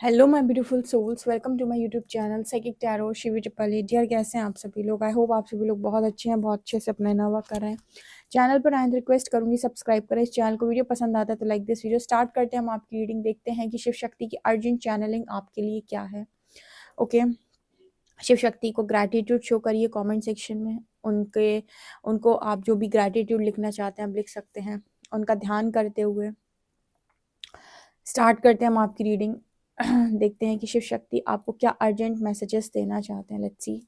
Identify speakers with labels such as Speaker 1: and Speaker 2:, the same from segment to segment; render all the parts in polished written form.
Speaker 1: Hello my beautiful souls, welcome to my YouTube channel psychic tarot Shivi Tipli. Dear, कैसे हैं आप सभी लोग? आई होप आप सभी लोग बहुत अच्छे हैं, बहुत अच्छे से अपना नवा कर रहे हैं। चैनल पर आए रिक्वेस्ट करूंगी सब्सक्राइब करें इस चैनल को। वीडियो पसंद आता है तो लाइक दिस वीडियो। स्टार्ट करते हैं हम आपकी रीडिंग, देखते हैं कि शिव शक्ति की अर्जेंट चैनलिंग आपके लिए क्या है। ओके, शिव शक्ति को ग्रैटिट्यूड शो करिए कमेंट सेक्शन में। उनको आप जो भी ग्रैटिट्यूड लिखना चाहते हैं आप लिख सकते हैं, उनका ध्यान करते हुए। स्टार्ट करते हैं हम आपकी रीडिंग। देखते हैं कि शिव शक्ति आपको क्या अर्जेंट मैसेजेस देना चाहते हैं। Let's see.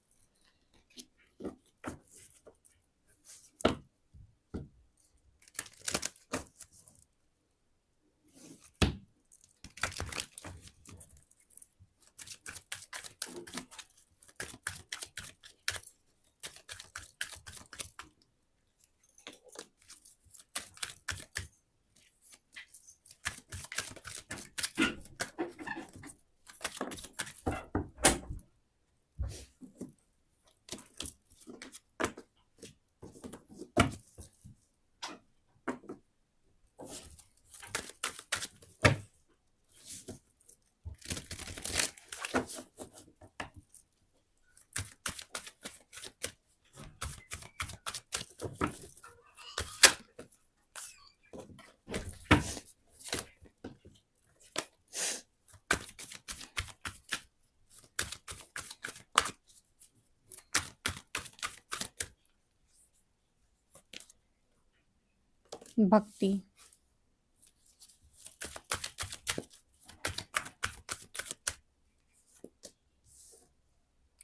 Speaker 1: भक्ति,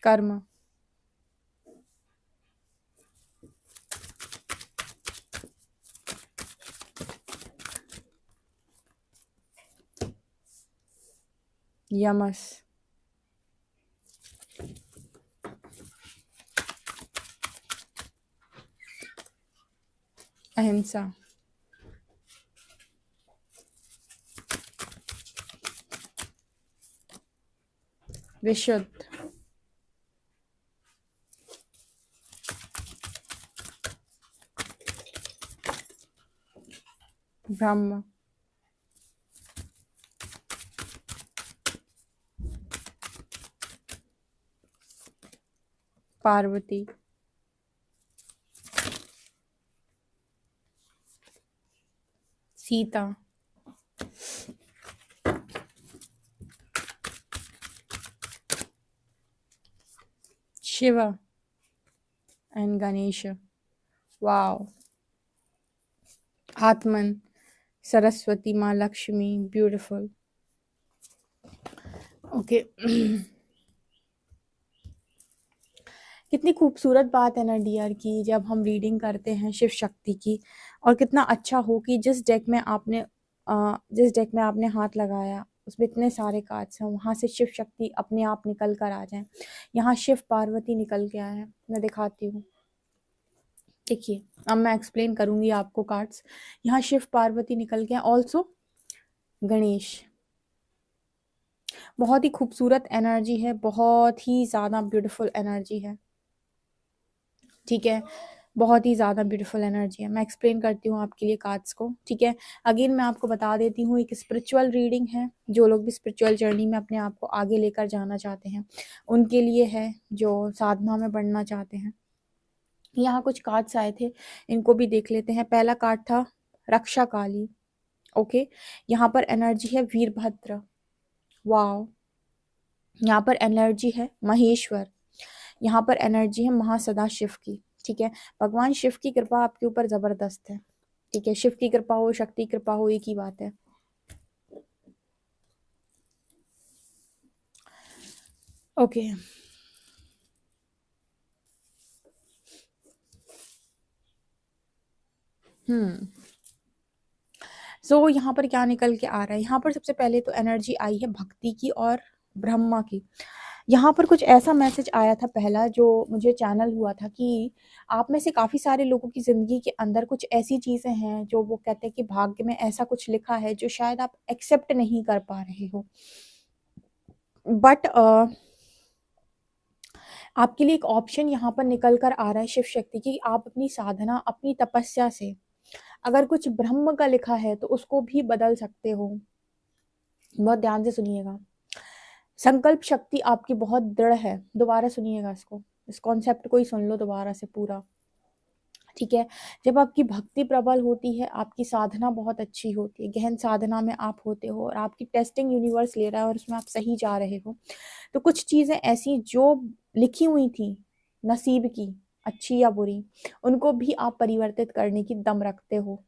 Speaker 1: कर्म, यमस, अहिंसा, विशुद्ध, ब्रह्म, पार्वती, सीता, शिवा एंड गणेश। वाओ। आत्मन, सरस्वती माँ लक्ष्मी। ब्यूटीफुल। ओके। कितनी खूबसूरत बात है ना डियर की, जब हम रीडिंग करते हैं शिव शक्ति की, और कितना अच्छा हो कि जिस डेक में आपने हाथ लगाया उसमें इतने सारे कार्ड्स हैं, वहाँ से शिव शक्ति अपने आप निकल कर आ जाए। यहाँ शिव पार्वती निकल के आया है, मैं दिखाती हूँ। देखिए, अब मैं एक्सप्लेन करूँगी आपको कार्ड्स। यहाँ शिव पार्वती निकल के, ऑल्सो गणेश। बहुत ही खूबसूरत एनर्जी है, बहुत ही ज़्यादा ब्यूटीफुल एनर्जी है। ठीक है, बहुत ही ज़्यादा ब्यूटीफुल एनर्जी है। मैं एक्सप्लेन करती हूँ आपके लिए कार्ड्स को। ठीक है, अगेन मैं आपको बता देती हूँ, एक स्पिरिचुअल रीडिंग है। जो लोग भी स्पिरिचुअल जर्नी में अपने आप को आगे लेकर जाना चाहते हैं उनके लिए है, जो साधना में बढ़ना चाहते हैं। यहाँ कुछ कार्ड्स आए थे, इनको भी देख लेते हैं। पहला कार्ड था रक्षा काली। ओके, यहाँ पर एनर्जी है वीरभद्र। वाओ। यहाँ पर एनर्जी है महेश्वर। यहाँ पर एनर्जी है महासदाशिव की। ठीक है, भगवान शिव की कृपा आपके ऊपर जबरदस्त है। ठीक है, शिव की कृपा हो, शक्ति कृपा हो, एक ही बात है। ओके, सो यहाँ पर क्या निकल के आ रहा है? यहाँ पर सबसे पहले तो एनर्जी आई है भक्ति की और ब्रह्मा की। यहाँ पर कुछ ऐसा मैसेज आया था पहला, जो मुझे चैनल हुआ था कि आप में से काफ़ी सारे लोगों की ज़िंदगी के अंदर कुछ ऐसी चीज़ें हैं जो वो कहते हैं कि भाग्य में ऐसा कुछ लिखा है जो शायद आप एक्सेप्ट नहीं कर पा रहे हो। बट आपके लिए एक ऑप्शन यहाँ पर निकल कर आ रहा है शिव शक्ति की। आप अपनी साधना, अपनी तपस्या से अगर कुछ ब्रह्म का लिखा है तो उसको भी बदल सकते हो। बहुत ध्यान से सुनिएगा। संकल्प शक्ति आपकी बहुत दृढ़ है। दोबारा सुनिएगा इसको, इस कॉन्सेप्ट को ही सुन लो दोबारा से पूरा, ठीक है। जब आपकी भक्ति प्रबल होती है, आपकी साधना बहुत अच्छी होती है, गहन साधना में आप होते हो और आपकी टेस्टिंग यूनिवर्स ले रहा है और उसमें आप सही जा रहे हो, तो कुछ चीज़ें ऐसी जो लिखी हुई थी नसीब की, अच्छी या बुरी, उनको भी आप परिवर्तित करने की दम रखते हो।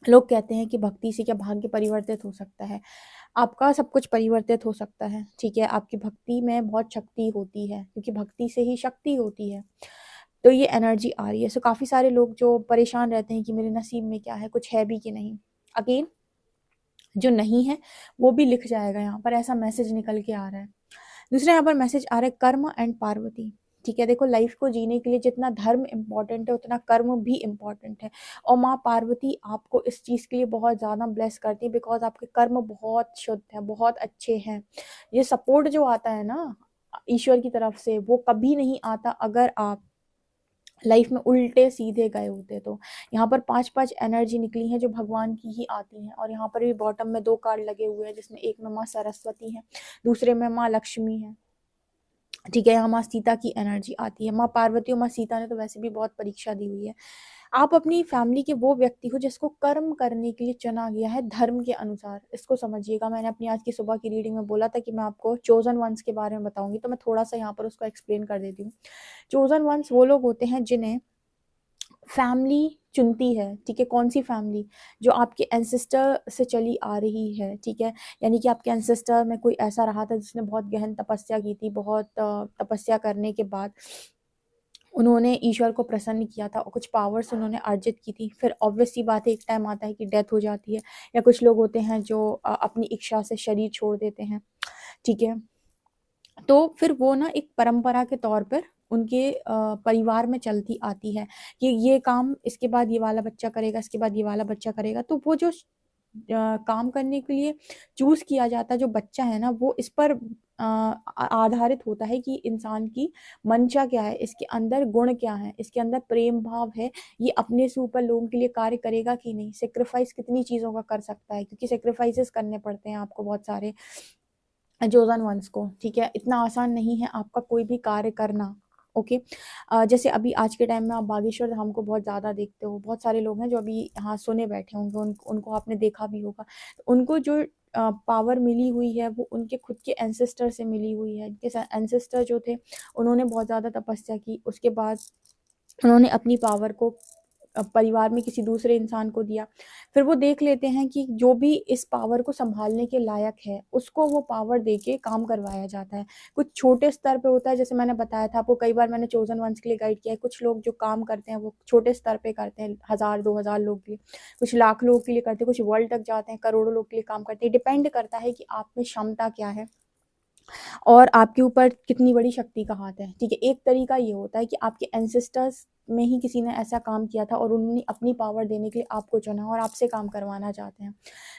Speaker 1: लोग कहते हैं कि भक्ति से क्या भाग्य परिवर्तित हो सकता है? आपका सब कुछ परिवर्तित हो सकता है, ठीक है। आपकी भक्ति में बहुत शक्ति होती है, क्योंकि भक्ति से ही शक्ति होती है। तो ये एनर्जी आ रही है। सो काफ़ी सारे लोग जो परेशान रहते हैं कि मेरे नसीब में क्या है, कुछ है भी कि नहीं। अगेन, जो नहीं है वो भी लिख जाएगा, यहाँ पर ऐसा मैसेज निकल के आ रहा है। दूसरा यहाँ पर मैसेज आ रहा है कर्म एंड पार्वती, ठीक है। देखो, लाइफ को जीने के लिए जितना धर्म इम्पॉर्टेंट है उतना कर्म भी इम्पॉर्टेंट है, और माँ पार्वती आपको इस चीज़ के लिए बहुत ज़्यादा ब्लेस करती है, बिकॉज आपके कर्म बहुत शुद्ध हैं, बहुत अच्छे हैं। ये सपोर्ट जो आता है ना ईश्वर की तरफ से, वो कभी नहीं आता अगर आप लाइफ में उल्टे सीधे गए होते। तो यहाँ पर 5-5 एनर्जी निकली हैं जो भगवान की ही आती हैं, और यहाँ पर भी बॉटम में 2 कार्ड लगे हुए हैं, जिसमें एक में माँ सरस्वती है, दूसरे में माँ लक्ष्मी है, ठीक है। यहाँ माँ सीता की एनर्जी आती है। माँ पार्वती और माँ सीता ने तो वैसे भी बहुत परीक्षा दी हुई है। आप अपनी फैमिली के वो व्यक्ति हो जिसको कर्म करने के लिए चुना गया है धर्म के अनुसार, इसको समझिएगा। मैंने अपनी आज की सुबह की रीडिंग में बोला था कि मैं आपको चोजन वंस के बारे में बताऊंगी, तो मैं थोड़ा सा यहाँ पर उसको एक्सप्लेन कर देती हूँ। चोजन वंस वो लोग होते हैं जिन्हें फैमिली चुनती है, ठीक है। कौन सी फैमिली? जो आपके एंसेस्टर से चली आ रही है, ठीक है। यानी कि आपके एंसेस्टर में कोई ऐसा रहा था जिसने बहुत गहन तपस्या की थी, बहुत तपस्या करने के बाद उन्होंने ईश्वर को प्रसन्न किया था और कुछ पावर्स उन्होंने अर्जित की थी। फिर ऑब्वियस सी बात है, एक टाइम आता है कि डेथ हो जाती है, या कुछ लोग होते हैं जो अपनी इच्छा से शरीर छोड़ देते हैं, ठीक है। तो फिर वो ना एक परंपरा के तौर पर उनके परिवार में चलती आती है कि ये काम इसके बाद ये वाला बच्चा करेगा, इसके बाद ये वाला बच्चा करेगा। तो वो जो काम करने के लिए चूज किया जाता है जो बच्चा है ना, वो इस पर आधारित होता है कि इंसान की मंशा क्या है, इसके अंदर गुण क्या है, इसके अंदर प्रेम भाव है, ये अपने से ऊपर लोगों के लिए कार्य करेगा कि नहीं, सेक्रीफाइस कितनी चीज़ों का कर सकता है, क्योंकि सेक्रीफाइसेस करने पड़ते हैं आपको बहुत सारे जोजन वंस को, ठीक है। इतना आसान नहीं है आपका कोई भी कार्य करना, ओके। जैसे अभी आज के टाइम में आप बागेश्वर धाम को बहुत ज़्यादा देखते हो, बहुत सारे लोग हैं जो अभी यहाँ सुने बैठे होंगे, उनको आपने देखा भी होगा। उनको जो पावर मिली हुई है वो उनके खुद के एंसेस्टर से मिली हुई है। इनके एंसेस्टर जो थे उन्होंने बहुत ज़्यादा तपस्या की, उसके बाद उन्होंने अपनी पावर को परिवार में किसी दूसरे इंसान को दिया। फिर वो देख लेते हैं कि जो भी इस पावर को संभालने के लायक है उसको वो पावर देके काम करवाया जाता है। कुछ छोटे स्तर पे होता है, जैसे मैंने बताया था आपको कई बार, मैंने चोजन वंस के लिए गाइड किया है। कुछ लोग जो काम करते हैं वो छोटे स्तर पे करते हैं, 1000-2000 लोग के लिए, कुछ लाख लोग के लिए करते हैं, कुछ वर्ल्ड तक जाते हैं, करोड़ों लोग के लिए काम करते हैं। डिपेंड करता है कि आप में क्षमता क्या है और आपके ऊपर कितनी बड़ी शक्ति का हाथ है, ठीक है। एक तरीका ये होता है कि आपके एंसेस्टर्स में ही किसी ने ऐसा काम किया था और उन्होंने अपनी पावर देने के लिए आपको चुना और आपसे काम करवाना चाहते हैं।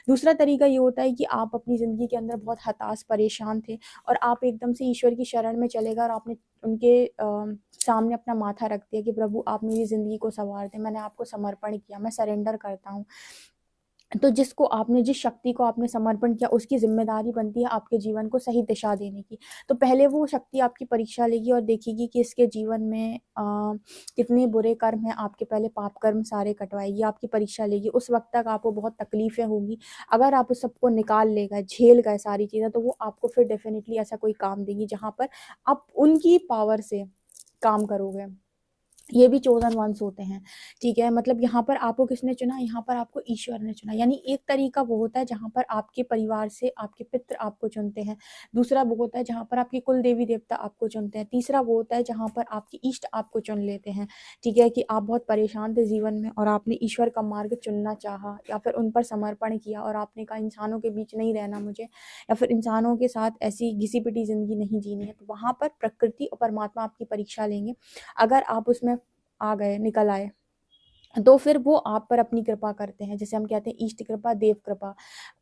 Speaker 1: दूसरा तरीका ये होता है कि आप अपनी ज़िंदगी के अंदर बहुत हताश परेशान थे और आप एकदम से ईश्वर की शरण में चले गए और आपने उनके सामने अपना माथा रख दिया कि प्रभु आप मेरी ज़िंदगी को संवार दें, मैंने आपको समर्पण किया, मैं सरेंडर करता हूँ। तो जिसको आपने, जिस शक्ति को आपने समर्पण किया, उसकी ज़िम्मेदारी बनती है आपके जीवन को सही दिशा देने की। तो पहले वो शक्ति आपकी परीक्षा लेगी और देखेगी कि इसके जीवन में कितने बुरे कर्म हैं, आपके पहले पाप कर्म सारे कटवाएगी, आपकी परीक्षा लेगी। उस वक़्त तक आपको बहुत तकलीफ़ें होंगी। अगर आप उस सबको निकाल ले गए, झेल गए सारी चीज़ें, तो वो आपको फिर डेफ़िनिटली ऐसा कोई काम देंगी जहाँ पर आप उनकी पावर से काम करोगे। ये भी चोजन वंस होते हैं, ठीक है। मतलब यहाँ पर आपको किसने चुना? यहाँ पर आपको ईश्वर ने चुना। यानी एक तरीका वो होता है जहाँ पर आपके परिवार से आपके पितृ आपको चुनते हैं, दूसरा वो होता है जहाँ पर आपके कुल देवी देवता आपको चुनते हैं, तीसरा वो होता है जहाँ पर आपके इष्ट आपको चुन लेते हैं, ठीक है। कि आप बहुत परेशान थे जीवन में और आपने ईश्वर का मार्ग चुनना चाहा या फिर उन पर समर्पण किया और आपने कहा इंसानों के बीच नहीं रहना मुझे, या फिर इंसानों के साथ ऐसी घिसी-पिटी ज़िंदगी नहीं जीनी है। तो वहाँ पर प्रकृति और परमात्मा आपकी परीक्षा लेंगे। अगर आप उसमें आ गए, निकल आए, तो फिर वो आप पर अपनी कृपा करते हैं, जैसे हम कहते हैं इष्ट कृपा, देव कृपा,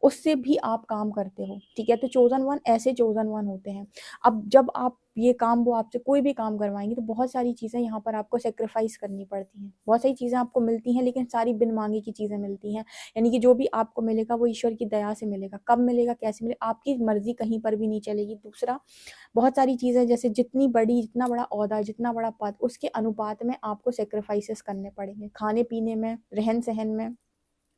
Speaker 1: उससे भी आप काम करते हो, ठीक है। तो चोजन वन ऐसे चोजन वन होते हैं। अब जब आप ये काम वो आपसे कोई भी काम करवाएंगे तो बहुत सारी चीज़ें यहाँ पर आपको सेक्रीफाइस करनी पड़ती हैं। बहुत सारी चीज़ें आपको मिलती हैं लेकिन सारी बिन मांगे की चीज़ें मिलती हैं, यानी कि जो भी आपको मिलेगा वो ईश्वर की दया से मिलेगा। कब मिलेगा, कैसे मिलेगा, आपकी मर्जी कहीं पर भी नहीं चलेगी। दूसरा, बहुत सारी चीज़ें जैसे जितना बड़ा ओहदा, जितना बड़ा पद, उसके अनुपात में आपको सेक्रीफाइसेस करने पड़ेंगे, खाने पीने में, रहन सहन में,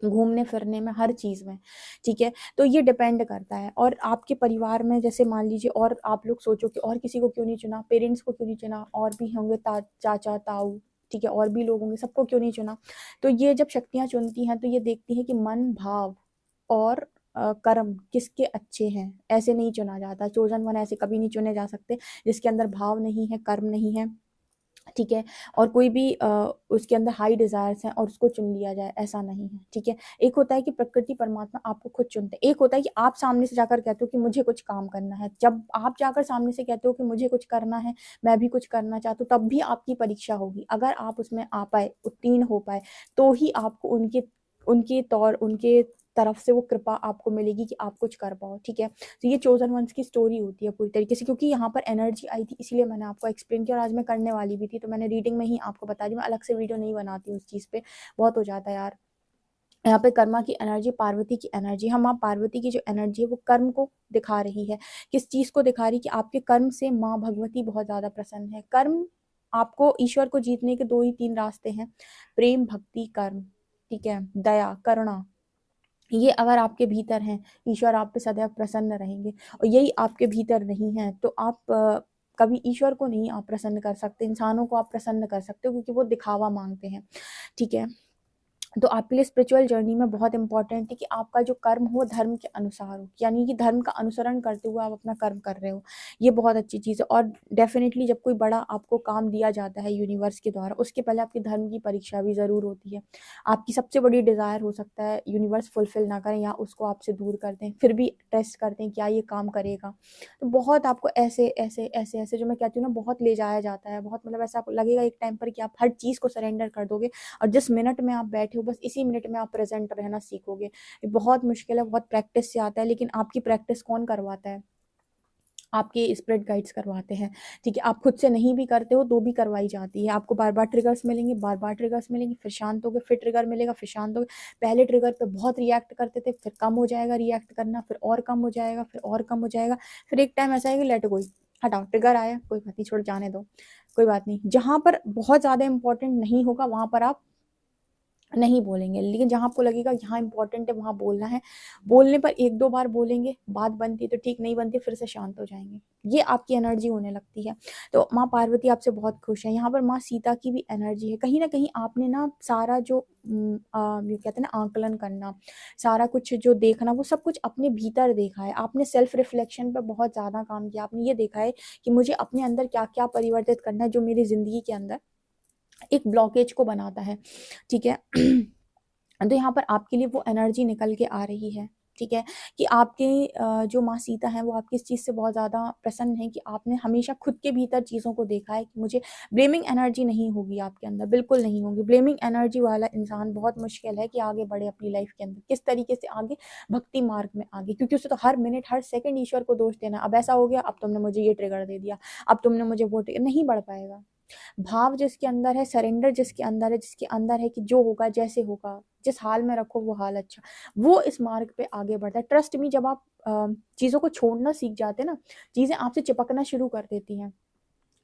Speaker 1: घूमने फिरने में, हर चीज़ में, ठीक है। तो ये डिपेंड करता है। और आपके परिवार में जैसे मान लीजिए, और आप लोग सोचो कि और किसी को क्यों नहीं चुना, पेरेंट्स को क्यों नहीं चुना, और भी होंगे चाचा ताऊ, ठीक है, और भी लोग होंगे, सबको क्यों नहीं चुना। तो ये जब शक्तियाँ चुनती हैं तो ये देखती हैं कि मन, भाव और कर्म किसके अच्छे हैं, ऐसे नहीं चुना जाता। चोजन वन ऐसे कभी नहीं चुने जा सकते जिसके अंदर भाव नहीं है, कर्म नहीं है, ठीक है, और कोई भी उसके अंदर हाई डिजायर्स हैं और उसको चुन लिया जाए, ऐसा नहीं है, ठीक है। एक होता है कि प्रकृति परमात्मा आपको खुद चुनते हैं, एक होता है कि आप सामने से जाकर कहते हो कि मुझे कुछ काम करना है। जब आप जाकर सामने से कहते हो कि मुझे कुछ करना है, मैं भी कुछ करना चाहता हूँ, तब भी आपकी परीक्षा होगी। अगर आप उसमें आ पाए, उत्तीर्ण हो पाए, तो ही आपको उनके तरफ से वो कृपा आपको मिलेगी कि आप कुछ कर पाओ, ठीक है। तो ये चोजन वंस की स्टोरी होती है पूरी तरीके से, क्योंकि यहाँ पर एनर्जी आई थी इसलिए मैंने आपको एक्सप्लेन किया, और आज मैं करने वाली भी थी तो मैंने रीडिंग में ही आपको बता दी। मैं अलग से वीडियो नहीं बनाती उस चीज़ पे, बहुत हो जाता है यार। यहाँ पे कर्मा की एनर्जी, पार्वती की एनर्जी, हम माँ पार्वती की जो एनर्जी है वो कर्म को दिखा रही है। किस चीज़ को दिखा रही है कि आपके कर्म से माँ भगवती बहुत ज़्यादा प्रसन्न है। कर्म, आपको ईश्वर को जीतने के 2 ही 3 रास्ते हैं, प्रेम, भक्ति, कर्म, ठीक है, दया, करुणा। ये अगर आपके भीतर हैं, ईश्वर आप पे सदैव प्रसन्न रहेंगे। और यही आपके भीतर नहीं है तो आप कभी ईश्वर को नहीं आप प्रसन्न कर सकते, इंसानों को आप प्रसन्न कर सकते हो, क्योंकि वो दिखावा मांगते हैं, ठीक है। तो आपके लिए स्पिरिचुअल जर्नी में बहुत इंपॉर्टेंट है कि आपका जो कर्म हो धर्म के अनुसार हो, यानी कि धर्म का अनुसरण करते हुए आप अपना कर्म कर रहे हो, ये बहुत अच्छी चीज़ है। और डेफिनेटली जब कोई बड़ा आपको काम दिया जाता है यूनिवर्स के द्वारा, उसके पहले आपके धर्म की परीक्षा भी ज़रूर होती है। आपकी सबसे बड़ी डिज़ायर हो सकता है यूनिवर्स फुलफिल ना करें या उसको आपसे दूर कर दें, फिर भी टेस्ट करते हैं क्या ये काम करेगा। तो बहुत आपको ऐसे ऐसे ऐसे ऐसे जो मैं कहती हूँ ना, बहुत ले जाया जाता है, बहुत मतलब ऐसा आपको लगेगा एक टाइम पर कि आप हर चीज़ को सरेंडर कर दोगे, और जिस मिनट में आप बैठे हो बस इसी मिनट में आप प्रेजेंट रहना सीखोगे। ये बहुत मुश्किल है, बहुत प्रैक्टिस से आता है, लेकिन आपकी प्रैक्टिस कौन करवाता है? आपके स्पिरिट गाइड्स करवाते हैं, ठीक है। आप खुद से नहीं भी करते हो तो भी करवाई जाती है। आपको बार बार ट्रिगर्स मिलेंगे, बार बार ट्रिगर्स मिलेंगे, फिर शांत हो गए, फिर ट्रिगर मिलेगा, फिर शांत हो गए। पहले ट्रिगर पे बहुत रिएक्ट करते थे, फिर कम हो जाएगा रिएक्ट करना, फिर और कम हो जाएगा, फिर और कम हो जाएगा, फिर एक टाइम ऐसा है कि लेट गो, हटाओ, ट्रिगर आया कोई बात नहीं, छोड़ जाने दो, कोई बात नहीं। जहां पर बहुत ज्यादा इंपॉर्टेंट नहीं होगा वहां पर आप नहीं बोलेंगे, लेकिन जहाँ आपको लगेगा यहाँ इंपॉर्टेंट है वहाँ बोलना है। बोलने पर 1-2 बार बोलेंगे, बात बनती है तो ठीक, नहीं बनती फिर से शांत हो जाएंगे। ये आपकी एनर्जी होने लगती है। तो माँ पार्वती आपसे बहुत खुश है। यहाँ पर माँ सीता की भी एनर्जी है। कहीं ना कहीं आपने ना सारा जो ये कहते हैं ना आंकलन करना, सारा कुछ जो देखना, वो सब कुछ अपने भीतर देखा है आपने। सेल्फ रिफ्लेक्शन पर बहुत ज़्यादा काम किया। आपने ये देखा है कि मुझे अपने अंदर क्या क्या परिवर्तित करना है जो मेरी ज़िंदगी के अंदर एक ब्लॉकेज को बनाता है, ठीक है। तो यहाँ पर आपके लिए वो एनर्जी निकल के आ रही है, ठीक है, कि आपके जो माँ सीता है वो आपकी इस चीज़ से बहुत ज़्यादा प्रसन्न है कि आपने हमेशा खुद के भीतर चीज़ों को देखा है कि मुझे ब्लेमिंग एनर्जी नहीं होगी आपके अंदर, बिल्कुल नहीं होगी। ब्लेमिंग एनर्जी वाला इंसान बहुत मुश्किल है कि आगे बढ़े अपनी लाइफ के अंदर। किस तरीके से आगे? भक्ति मार्ग में आगे, क्योंकि उसे तो हर मिनट हर सेकंड ईश्वर को दोष देना। अब ऐसा हो गया, अब तुमने मुझे ये ट्रिगर दे दिया, अब तुमने मुझे वो नहीं बढ़ पाएगा। भाव जिसके अंदर है, सरेंडर जिसके अंदर है, जिसके अंदर है कि जो होगा जैसे होगा, जिस हाल में रखो वो हाल अच्छा, वो इस मार्ग पे आगे बढ़ता है। ट्रस्ट मी, जब आप चीज़ों को छोड़ना सीख जाते हैं ना, चीज़ें आपसे चिपकना शुरू कर देती हैं।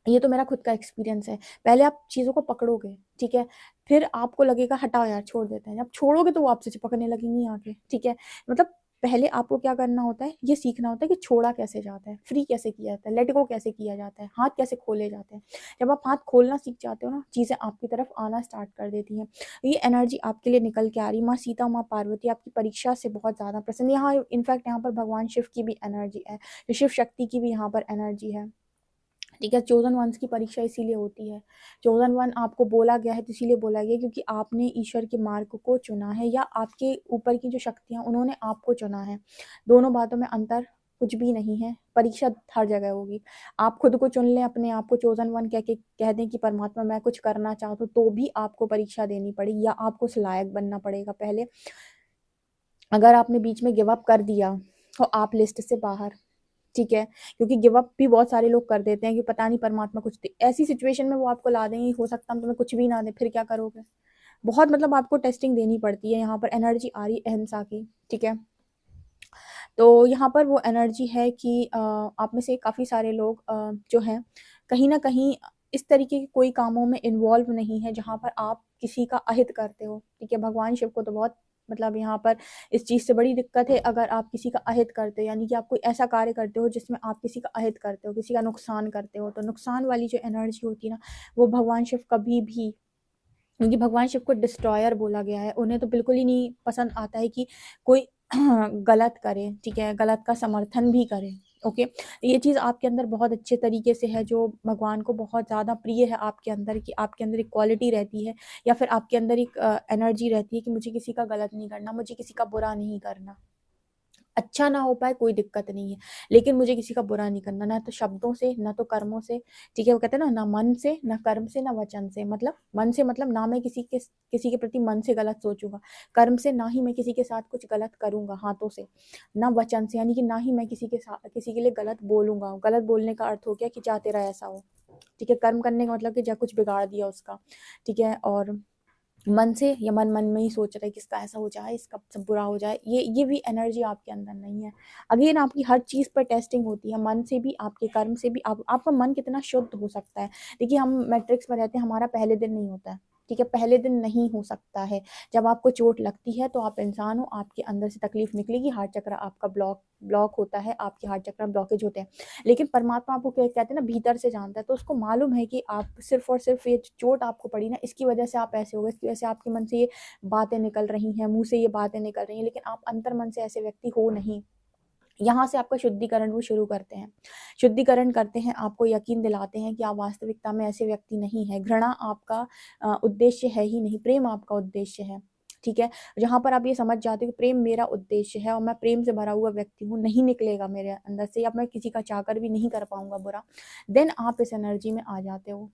Speaker 1: ये तो मेरा खुद का एक्सपीरियंस है। पहले आप चीज़ों को पकड़ोगे, ठीक है, फिर आपको लगेगा हटाओ यार, छोड़ देते हैं। जब छोड़ोगे तो वो आपसे चिपकने लगेंगी आगे, ठीक है। मतलब पहले आपको क्या करना होता है, ये सीखना होता है कि छोड़ा कैसे जाता है, फ्री कैसे किया जाता है, लेट गो कैसे किया जाता है, हाथ कैसे खोले जाते हैं। जब आप हाथ खोलना सीख जाते हो ना, चीज़ें आपकी तरफ आना स्टार्ट कर देती हैं। ये एनर्जी आपके लिए निकल के आ रही। माँ सीता, माँ पार्वती आपकी परीक्षा से बहुत ज़्यादा प्रसन्न। यहाँ इनफैक्ट यहाँ पर भगवान शिव की भी एनर्जी है, शिव शक्ति की भी यहाँ पर एनर्जी है, ठीक है। चोजन वंस की परीक्षा इसीलिए होती है। चोजन वन आपको बोला गया है तो इसीलिए बोला गया क्योंकि आपने ईश्वर के मार्ग को चुना है, या आपके ऊपर की जो शक्तियां उन्होंने आपको चुना है। दोनों बातों में अंतर कुछ भी नहीं है। परीक्षा हर जगह होगी। आप खुद को चुन लें, अपने आप को चोजन वन कह के कह दें कि परमात्मा मैं कुछ करना चाहता हूँ, तो भी आपको परीक्षा देनी पड़ेगी, या आपको उस लायक बनना पड़ेगा पहले। अगर आपने बीच में गिव अप कर दिया तो आप लिस्ट से बाहर, ठीक है, क्योंकि गिव अप भी बहुत सारे लोग कर देते हैं कि पता नहीं परमात्मा कुछ ऐसी सिचुएशन में वो आपको ला देंगे, हो सकता है तुम्हें कुछ भी ना दे, फिर क्या करोगे? बहुत मतलब आपको टेस्टिंग देनी पड़ती है। यहाँ पर एनर्जी आ रही है अहिंसा की, ठीक है। तो यहाँ पर वो एनर्जी है कि आप में से काफ़ी सारे लोग जो हैं कहीं न कहीं इस तरीके के कोई कामों में इन्वॉल्व नहीं है जहाँ पर आप किसी का अहित करते हो, ठीक है। भगवान शिव को तो बहुत मतलब यहाँ पर इस चीज़ से बड़ी दिक्कत है अगर आप किसी का अहित करते हो, यानी कि आप कोई ऐसा कार्य करते हो जिसमें आप किसी का अहित करते हो, किसी का नुकसान करते हो। तो नुकसान वाली जो एनर्जी होती है ना, वो भगवान शिव कभी भी, क्योंकि भगवान शिव को डिस्ट्रॉयर बोला गया है, उन्हें तो बिल्कुल ही नहीं पसंद आता है कि कोई गलत करे, ठीक है, गलत का समर्थन भी करे। ओके, ये चीज़ आपके अंदर बहुत अच्छे तरीके से है, जो भगवान को बहुत ज़्यादा प्रिय है आपके अंदर, कि आपके अंदर एक क्वालिटी रहती है या फिर आपके अंदर एक एनर्जी रहती है कि मुझे किसी का गलत नहीं करना, मुझे किसी का बुरा नहीं करना। अच्छा ना हो पाए कोई दिक्कत नहीं है, लेकिन मुझे किसी का बुरा नहीं करना, ना तो शब्दों से, ना तो कर्मों से, ठीक है। वो कहते हैं ना मन से, ना कर्म से, ना वचन से। मतलब मन से मतलब ना मैं किसी के प्रति मन से गलत सोचूंगा, कर्म से ना ही मैं किसी के साथ कुछ गलत करूंगा हाथों से, ना वचन से, यानी कि ना ही मैं किसी के लिए गलत बोलूंगा। गलत बोलने का अर्थ हो गया कि जा तेरा ऐसा हो, ठीक है। कर्म करने का मतलब कि जा कुछ बिगाड़ दिया उसका, ठीक है। और मन से या मन में ही सोच रहे किसका ऐसा हो जाए, इसका सब बुरा हो जाए, ये भी एनर्जी आपके अंदर नहीं है। अगेन आपकी हर चीज़ पर टेस्टिंग होती है, मन से भी, आपके कर्म से भी। आपका मन कितना शुद्ध हो सकता है। देखिए हम मैट्रिक्स में रहते हैं, हमारा पहले दिन नहीं होता है, ठीक है, पहले दिन नहीं हो सकता है। जब आपको चोट लगती है तो आप इंसान हो, आपके अंदर से तकलीफ निकलेगी, हार्ट चक्र आपका ब्लॉक होता है, आपके हार्ट चक्र ब्लॉकेज होते हैं। लेकिन परमात्मा आपको क्या कहते हैं ना, भीतर से जानता है, तो उसको मालूम है कि आप सिर्फ और सिर्फ ये चोट आपको पड़ी ना, इसकी वजह से आप ऐसे हो गए, इसकी वजह से आपके मन से ये बातें निकल रही हैं, मुंह से ये बातें निकल रही हैं, लेकिन आप अंतर मन से ऐसे व्यक्ति हो नहीं। यहाँ से आपका शुद्धिकरण वो शुरू करते हैं, शुद्धिकरण करते हैं, आपको यकीन दिलाते हैं कि आप वास्तविकता में ऐसे व्यक्ति नहीं है। घृणा आपका उद्देश्य है ही नहीं, प्रेम आपका उद्देश्य है, ठीक है। जहाँ पर आप ये समझ जाते हो कि प्रेम मेरा उद्देश्य है और मैं प्रेम से भरा हुआ व्यक्ति हूँ, नहीं निकलेगा मेरे अंदर से, या मैं किसी का चाहकर भी नहीं कर पाऊंगा बुरा, देन आप इस एनर्जी में आ जाते हो।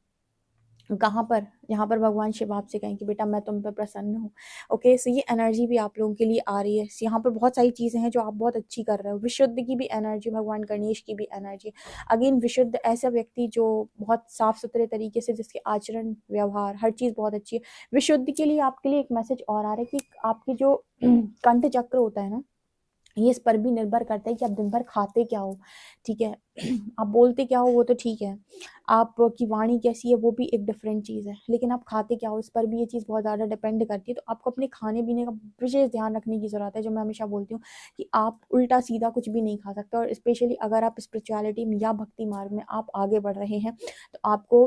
Speaker 1: कहाँ पर? यहाँ पर भगवान शिव आपसे कहें कि बेटा मैं तुम पर प्रसन्न हूँ। ओके, सो ये एनर्जी भी आप लोगों के लिए आ रही है। यहाँ पर बहुत सारी चीज़ें हैं जो आप बहुत अच्छी कर रहे हो। विशुद्ध की भी एनर्जी, भगवान गणेश की भी एनर्जी। अगेन विशुद्ध ऐसा व्यक्ति जो बहुत साफ सुथरे तरीके से, जिसके आचरण व्यवहार हर चीज़ बहुत अच्छी है। विशुद्ध के लिए आपके लिए एक मैसेज और आ रहा है कि आपकी जो कंठ चक्र होता है ना, ये इस पर भी निर्भर करता है कि आप दिन भर खाते क्या हो, ठीक है। आप बोलते क्या हो वो तो ठीक है, आपकी वाणी कैसी है वो भी एक डिफरेंट चीज़ है, लेकिन आप खाते क्या हो इस पर भी ये चीज़ बहुत ज़्यादा डिपेंड करती है। तो आपको अपने खाने पीने का विशेष ध्यान रखने की ज़रूरत है, जो मैं हमेशा बोलती हूँ कि आप उल्टा सीधा कुछ भी नहीं खा सकते। और स्पेशली अगर आप स्पिरिचुअलिटी में या भक्ति मार्ग में आप आगे बढ़ रहे हैं, तो आपको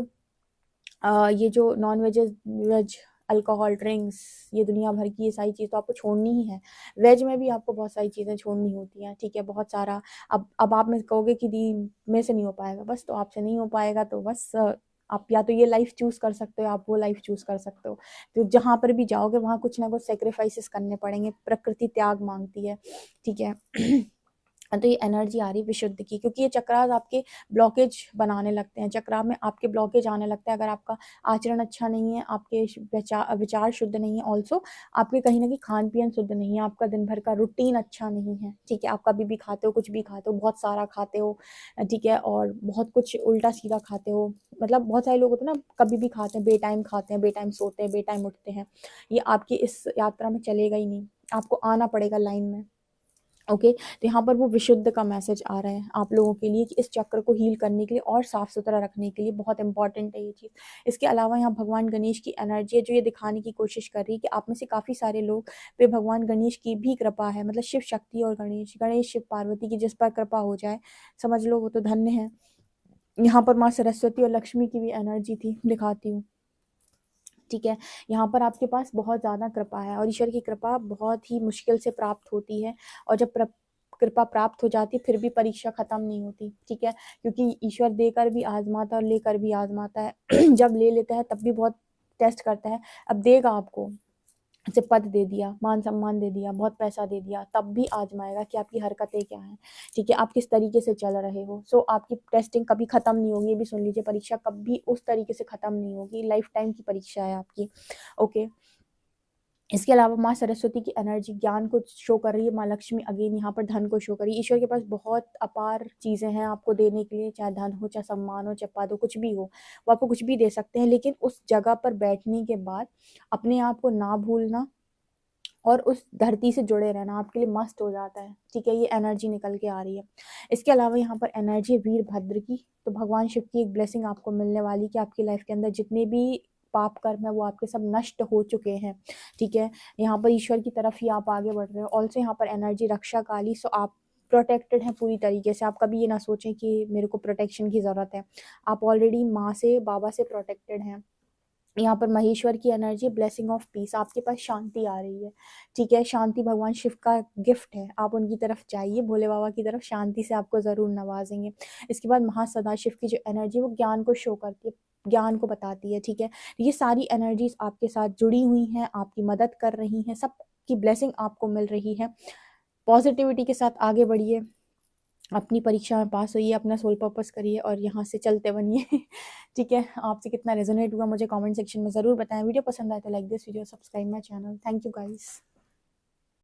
Speaker 1: ये जो नॉन वेज अल्कोहल ड्रिंक्स, ये दुनिया भर की ये सारी चीज़ तो आपको छोड़नी ही है। वेज में भी आपको बहुत सारी चीज़ें छोड़नी होती हैं, ठीक है, बहुत सारा। अब आप में कहोगे कि दी मेरे से नहीं हो पाएगा, बस तो आपसे नहीं हो पाएगा, तो बस आप या तो ये लाइफ चूज़ कर सकते हो, आप वो लाइफ चूज़ कर सकते हो। तो जहाँ पर भी जाओगे वहाँ कुछ ना कुछ सेक्रीफाइसेस करने पड़ेंगे, प्रकृति त्याग मांगती है, ठीक है। तो ये एनर्जी आ रही है विशुद्ध की, क्योंकि ये चक्रास आपके ब्लॉकेज बनाने लगते हैं, चक्रा में आपके ब्लॉकेज आने लगता है अगर आपका आचरण अच्छा नहीं है, आपके विचार शुद्ध नहीं है, ऑल्सो आपके कहीं ना कहीं खान पीन शुद्ध नहीं है, आपका दिन भर का रूटीन अच्छा नहीं है, ठीक है। आप कभी भी खाते हो, कुछ भी खाते हो, बहुत सारा खाते हो, ठीक है, और बहुत कुछ उल्टा सीधा खाते हो। मतलब बहुत सारे लोग होते हैं ना, कभी भी खाते हैं, बेटाइम खाते हैं, बेटाइम सोते हैं, बेटाइम उठते हैं। ये आपकी इस यात्रा में चलेगा ही नहीं, आपको आना पड़ेगा लाइन में। ओके, तो यहाँ पर वो विशुद्ध का मैसेज आ रहा है आप लोगों के लिए कि इस चक्र को हील करने के लिए और साफ सुथरा रखने के लिए बहुत इंपॉर्टेंट है ये चीज़। इसके अलावा यहाँ भगवान गणेश की एनर्जी है, जो ये दिखाने की कोशिश कर रही है कि आप में से काफ़ी सारे लोग पे भगवान गणेश की भी कृपा है। मतलब शिव शक्ति और गणेश शिव पार्वती की जिस पर कृपा हो जाए, समझ लो वो तो धन्य है। यहाँ पर माँ सरस्वती और लक्ष्मी की भी एनर्जी थी, दिखाती हूँ, ठीक है। यहाँ पर आपके पास बहुत ज़्यादा कृपा है, और ईश्वर की कृपा बहुत ही मुश्किल से प्राप्त होती है। और जब कृपा प्राप्त हो जाती है फिर भी परीक्षा खत्म नहीं होती, ठीक है, क्योंकि ईश्वर देकर भी आजमाता है और लेकर भी आजमाता है। जब ले लेता है तब भी बहुत टेस्ट करता है। अब देगा आपको, जैसे पद दे दिया, मान सम्मान दे दिया, बहुत पैसा दे दिया, तब भी आजमाएगा कि आपकी हरकतें क्या हैं, ठीक है, आप किस तरीके से चल रहे हो। सो आपकी टेस्टिंग कभी खत्म नहीं होगी, ये भी सुन लीजिए, परीक्षा कभी उस तरीके से खत्म नहीं होगी, लाइफ टाइम की परीक्षा है आपकी। ओके, इसके अलावा माँ सरस्वती की एनर्जी ज्ञान को शो कर रही है, माँ लक्ष्मी अगेन यहाँ पर धन को शो कर रही है। ईश्वर के पास बहुत अपार चीज़ें हैं आपको देने के लिए, चाहे धन हो, चाहे सम्मान हो, चाहे पद हो, कुछ भी हो, वो आपको कुछ भी दे सकते हैं। लेकिन उस जगह पर बैठने के बाद अपने आप को ना भूलना और उस धरती से जुड़े रहना आपके लिए मस्त हो जाता है। ठीक है, ये एनर्जी निकल के आ रही है। इसके अलावा यहाँ पर एनर्जी है वीरभद्र की, तो भगवान शिव की एक ब्लेसिंग आपको मिलने वाली कि आपकी लाइफ के अंदर जितने भी पाप कर्म है वो आपके सब नष्ट हो चुके हैं। ठीक है, यहाँ पर ईश्वर की तरफ ही आप आगे बढ़ रहे हो। ऑल्सो यहाँ पर एनर्जी रक्षा काली, सो आप प्रोटेक्टेड हैं पूरी तरीके से। आप कभी ये ना सोचें कि मेरे को प्रोटेक्शन की ज़रूरत है, आप ऑलरेडी माँ से, बाबा से प्रोटेक्टेड हैं। यहाँ पर महेश्वर की एनर्जी, ब्लेसिंग ऑफ पीस, आपके पास शांति आ रही है। ठीक है, शांति भगवान शिव का गिफ्ट है, आप उनकी तरफ जाइए, भोले बाबा की तरफ, शांति से आपको ज़रूर नवाजेंगे। इसके बाद महासदाशिव की जो एनर्जी वो ज्ञान को शो करती है, ज्ञान को बताती है। ठीक है, ये सारी एनर्जीज आपके साथ जुड़ी हुई हैं, आपकी मदद कर रही हैं, सबकी ब्लेसिंग आपको मिल रही है। पॉजिटिविटी के साथ आगे बढ़िए, अपनी परीक्षा में पास होइए, अपना सोल पर्पस करिए और यहाँ से चलते बनिए। ठीक है, आपसे कितना रेजोनेट हुआ मुझे कमेंट सेक्शन में ज़रूर बताएं। वीडियो पसंद आए तो like this video, subscribe my channel. Thank you guys.